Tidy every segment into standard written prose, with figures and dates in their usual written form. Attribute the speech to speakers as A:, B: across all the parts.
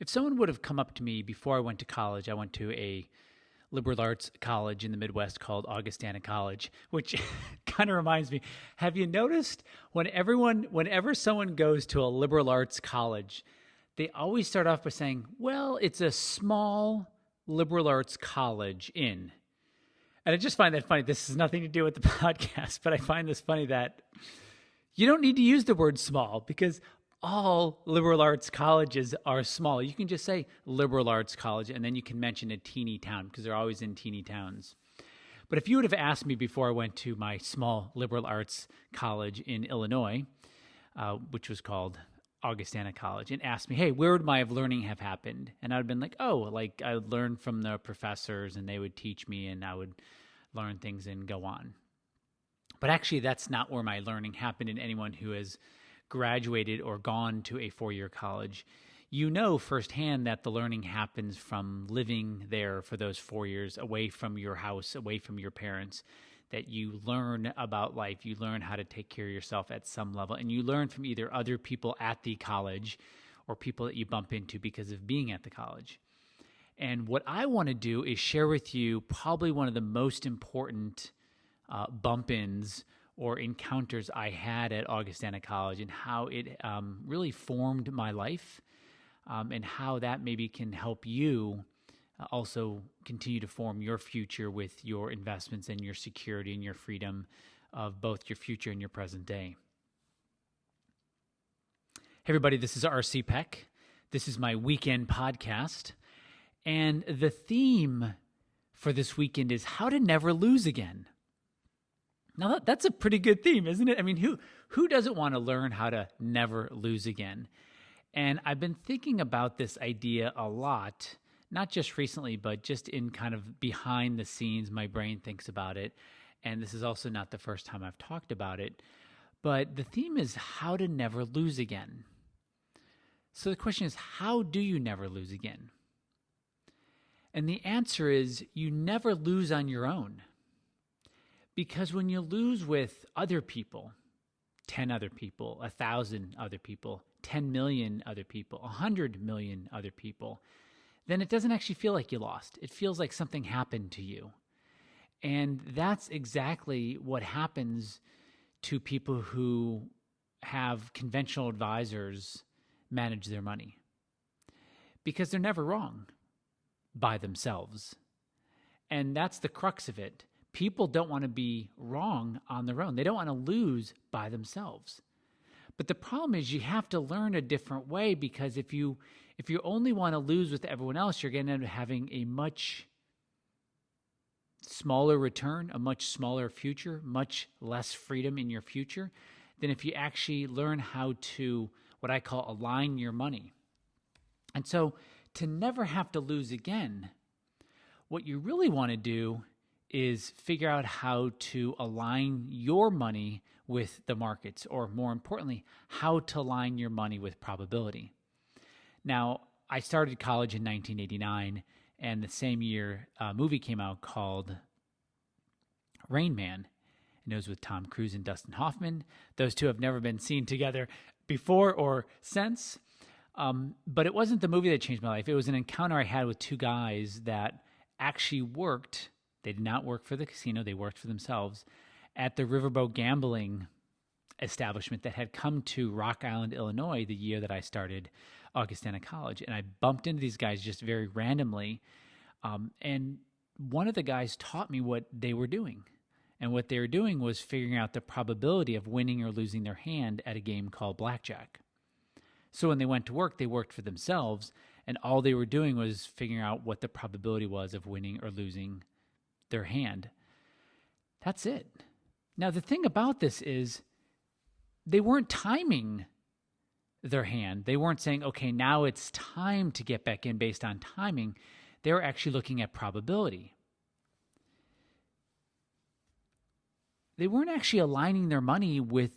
A: If someone would have come up to me before I went to college, I went to a liberal arts college in the Midwest called Augustana College, which kind of reminds me. Have you noticed whenever someone goes to a liberal arts college, they always start off by saying, well, it's a small liberal arts college in. And I just find that funny. This has nothing to do with the podcast, but I find this funny that you don't need to use the word small because all liberal arts colleges are small. You can just say liberal arts college, and then you can mention a teeny town because they're always in teeny towns. But if you would have asked me before I went to my small liberal arts college in Illinois, which was called Augustana College, and asked me, hey, where would my learning have happened? And I would have been like, I would learn from the professors and they would teach me and I would learn things and go on. But actually, that's not where my learning happened. And anyone who has graduated or gone to a four-year college, you know firsthand that the learning happens from living there for those 4 years, away from your house, away from your parents, that you learn about life, you learn how to take care of yourself at some level, and you learn from either other people at the college or people that you bump into because of being at the college. And what I want to do is share with you probably one of the most important bump-ins or encounters I had at Augustana College and how it really formed my life and how that maybe can help you also continue to form your future with your investments and your security and your freedom of both your future and your present day. Hey everybody, this is RC Peck. This is my weekend podcast. And the theme for this weekend is how to never lose again. Now, that's a pretty good theme, isn't it? I mean, who doesn't want to learn how to never lose again? And I've been thinking about this idea a lot, not just recently, but just in kind of behind the scenes, my brain thinks about it. And this is also not the first time I've talked about it. But the theme is how to never lose again. So the question is, how do you never lose again? And the answer is, you never lose on your own. Because when you lose with other people, 10 other people, 1,000 other people, 10 million other people, 100 million other people, then it doesn't actually feel like you lost. It feels like something happened to you. And that's exactly what happens to people who have conventional advisors manage their money. Because they're never wrong by themselves. And that's the crux of it. People don't want to be wrong on their own. They don't want to lose by themselves. But the problem is you have to learn a different way, because if you only want to lose with everyone else, you're going to end up having a much smaller return, a much smaller future, much less freedom in your future than if you actually learn how to, what I call, align your money. And so to never have to lose again, what you really want to do is figure out how to align your money with the markets, or more importantly, how to align your money with probability. Now, I started college in 1989, and the same year, a movie came out called Rain Man, and it was with Tom Cruise and Dustin Hoffman. Those two have never been seen together before or since, but it wasn't the movie that changed my life. It was an encounter I had with two guys that actually worked. They did not work for the casino. They worked for themselves at the riverboat gambling establishment that had come to Rock Island, Illinois, the year that I started Augustana College. And I bumped into these guys just very randomly. And one of the guys taught me what they were doing. And what they were doing was figuring out the probability of winning or losing their hand at a game called blackjack. So when they went to work, they worked for themselves. And all they were doing was figuring out what the probability was of winning or losing their hand. That's it. Now, the thing about this is they weren't timing their hand. They weren't saying, okay, now it's time to get back in based on timing. They were actually looking at probability. They weren't actually aligning their money with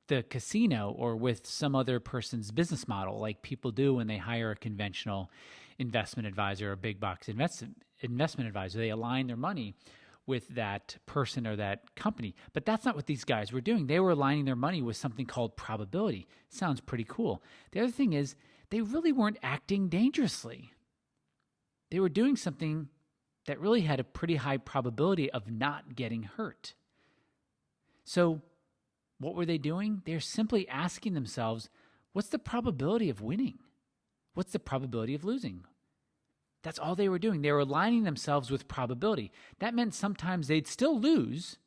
A: the casino or with some other person's business model like people do when they hire a conventional investment advisor or big box investment advisor. They align their money with that person or that company. But that's not what these guys were doing. They were aligning their money with something called probability. Sounds pretty cool. The other thing is they really weren't acting dangerously. They were doing something that really had a pretty high probability of not getting hurt. So what were they doing? They're simply asking themselves, what's the probability of winning? What's the probability of losing? That's all they were doing. They were aligning themselves with probability. That meant sometimes they'd still lose,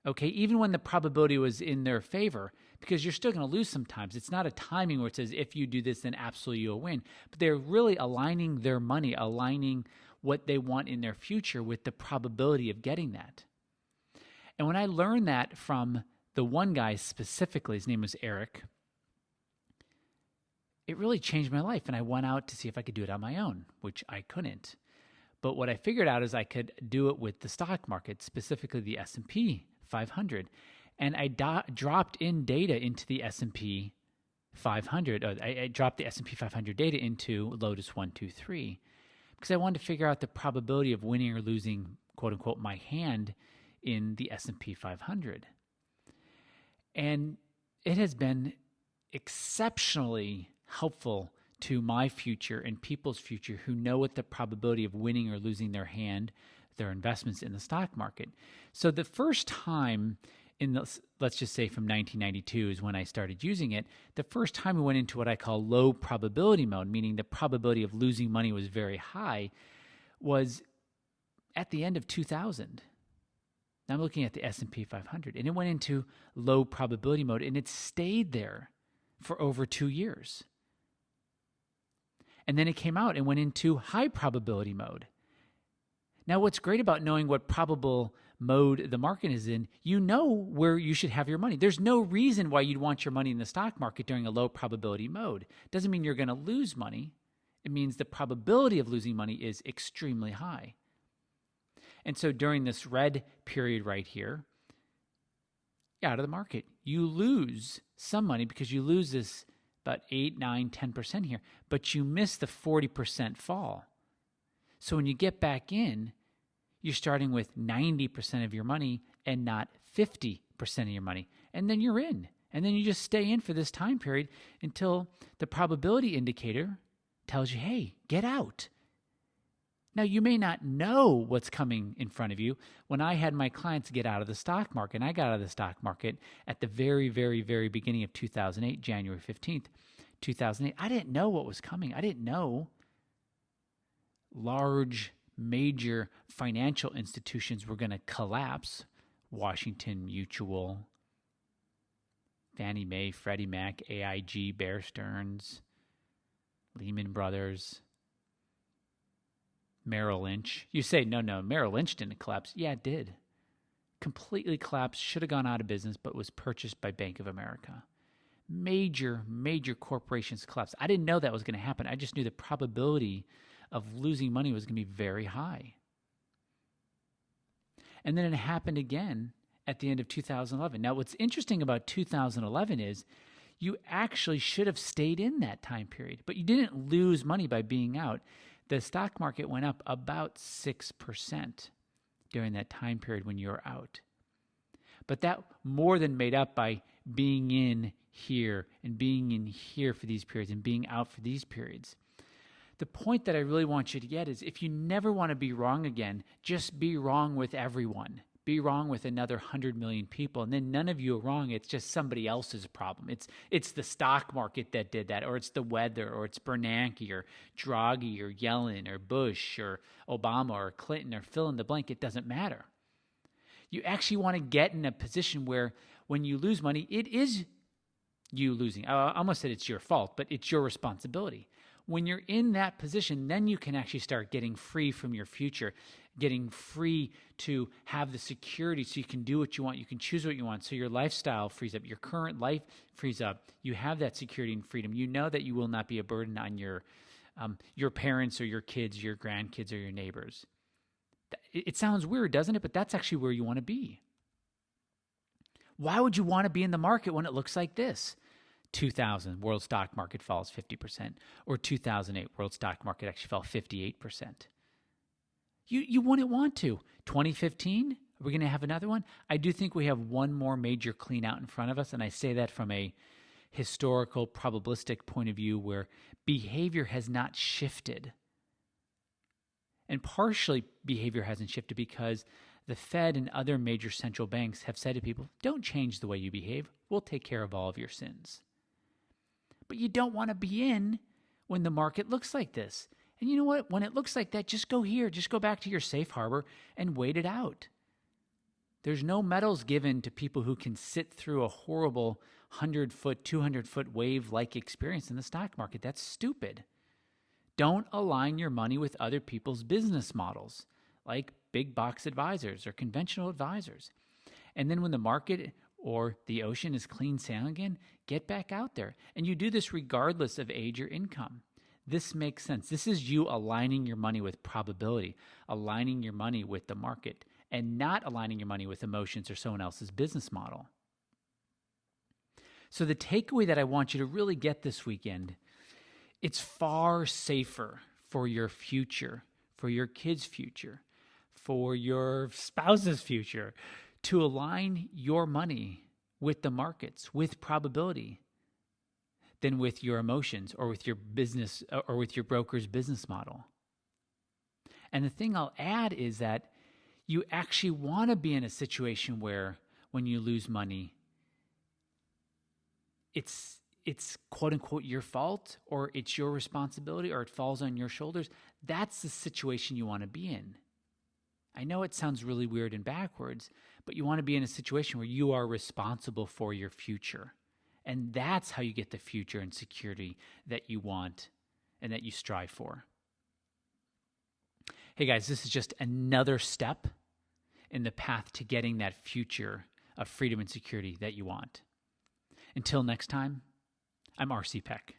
A: okay, even when the probability was in their favor, because you're still going to lose sometimes. It's not a timing where it says, if you do this, then absolutely you'll win. But they're really aligning their money, aligning what they want in their future with the probability of getting that. And when I learned that from the one guy specifically, his name was Eric, it really changed my life. And I went out to see if I could do it on my own, which I couldn't. But what I figured out is I could do it with the stock market, specifically the S&P 500. And I dropped in data into the S&P 500. I dropped the S&P 500 data into Lotus 123 because I wanted to figure out the probability of winning or losing, quote unquote, my hand in the S&P 500. And it has been exceptionally helpful to my future and people's future who know what the probability of winning or losing their hand, their investments in the stock market. So the first time in the, let's just say from 1992 is when I started using it. The first time we went into what I call low probability mode, meaning the probability of losing money was very high, was at the end of 2000. Now I'm looking at the S&P 500, and it went into low probability mode, and it stayed there for over 2 years. And then it came out and went into high probability mode. Now, what's great about knowing what probable mode the market is in, you know where you should have your money. There's no reason why you'd want your money in the stock market during a low probability mode. Doesn't mean you're going to lose money. It means the probability of losing money is extremely high. And so during this red period right here, you're out of the market. You lose some money because you lose this about 8, 9, 10% here, but you miss the 40% fall. So when you get back in, you're starting with 90% of your money and not 50% of your money. And then you're in. And then you just stay in for this time period until the probability indicator tells you, hey, get out. Now, you may not know what's coming in front of you. When I had my clients get out of the stock market, and I got out of the stock market at the very, very, very beginning of 2008, January 15th, 2008, I didn't know what was coming. I didn't know large, major financial institutions were going to collapse. Washington Mutual, Fannie Mae, Freddie Mac, AIG, Bear Stearns, Lehman Brothers, Merrill Lynch. You say, no, Merrill Lynch didn't collapse. Yeah, it did. Completely collapsed, should have gone out of business, but was purchased by Bank of America. Major, major corporations collapsed. I didn't know that was going to happen. I just knew the probability of losing money was going to be very high. And then it happened again at the end of 2011. Now, what's interesting about 2011 is you actually should have stayed in that time period, but you didn't lose money by being out. The stock market went up about 6% during that time period when you were out. But that more than made up by being in here and being in here for these periods and being out for these periods. The point that I really want you to get is if you never want to be wrong again, just be wrong with everyone. Be wrong with another 100 million people, and then none of you are wrong. It's just somebody else's problem. It's the stock market that did that, or it's the weather, or it's Bernanke, or Draghi, or Yellen, or Bush, or Obama, or Clinton, or fill in the blank. It doesn't matter. You actually want to get in a position where when you lose money, it is you losing. I almost said it's your fault, but it's your responsibility. When you're in that position, then you can actually start getting free from your future, getting free to have the security so you can do what you want. You can choose what you want. So your lifestyle frees up. Your current life frees up. You have that security and freedom. You know that you will not be a burden on your parents or your kids, your grandkids, or your neighbors. It sounds weird, doesn't it? But that's actually where you want to be. Why would you want to be in the market when it looks like this? 2000, world stock market falls 50%, or 2008, world stock market actually fell 58%. You wouldn't want to. 2015, are we going to have another one? I do think we have one more major clean out in front of us, and I say that from a historical, probabilistic point of view where behavior has not shifted. And partially behavior hasn't shifted because the Fed and other major central banks have said to people, don't change the way you behave. We'll take care of all of your sins. But you don't want to be in when the market looks like this. And you know what? When it looks like that, just go here. Just go back to your safe harbor and wait it out. There's no medals given to people who can sit through a horrible 100-foot, 200-foot wave-like experience in the stock market. That's stupid. Don't align your money with other people's business models, like big box advisors or conventional advisors. And then when the market or the ocean is clean sailing again, get back out there. And you do this regardless of age or income. This makes sense. This is you aligning your money with probability, aligning your money with the market, and not aligning your money with emotions or someone else's business model. So the takeaway that I want you to really get this weekend, it's far safer for your future, for your kids' future, for your spouse's future, to align your money with the markets, with probability, than with your emotions or with your business or with your broker's business model. And the thing I'll add is that you actually want to be in a situation where when you lose money, it's quote unquote your fault, or it's your responsibility, or it falls on your shoulders. That's the situation you want to be in. I know it sounds really weird and backwards, but you want to be in a situation where you are responsible for your future. And that's how you get the future and security that you want and that you strive for. Hey guys, this is just another step in the path to getting that future of freedom and security that you want. Until next time, I'm R.C. Peck.